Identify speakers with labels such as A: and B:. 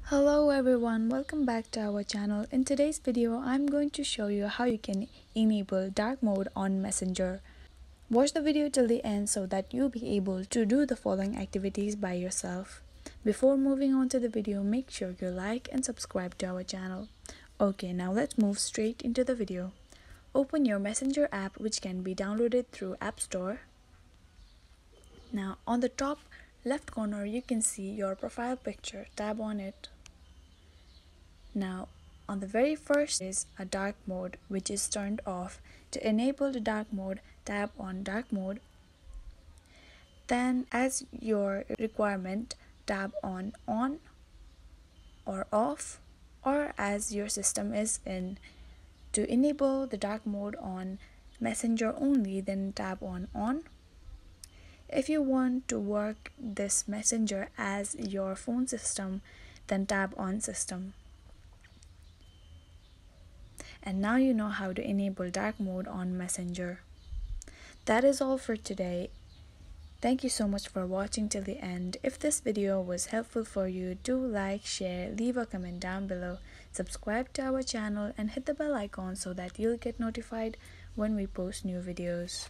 A: Hello everyone, welcome back to our channel. In today's video, I'm going to show you how you can enable dark mode on Messenger. Watch the video till the end so that you'll be able to do the following activities by yourself. Before moving on to the video, make sure you like and subscribe to our channel. Okay, now let's move straight into the video. Open your Messenger app, which can be downloaded through App Store. Now on the top left corner, you can see your profile picture. Tap on it. Now on the very first is a dark mode, which is turned off. To enable the dark mode, tap on dark mode. Then as your requirement, tap on or off, or as your system is in. To enable the dark mode on Messenger only, then tap on. If you want to work this Messenger as your phone system, then tap on system. And now you know how to enable dark mode on Messenger. That is all for today. Thank you so much for watching till the end. If this video was helpful for you, do like, share, leave a comment down below, subscribe to our channel and hit the bell icon so that you'll get notified when we post new videos.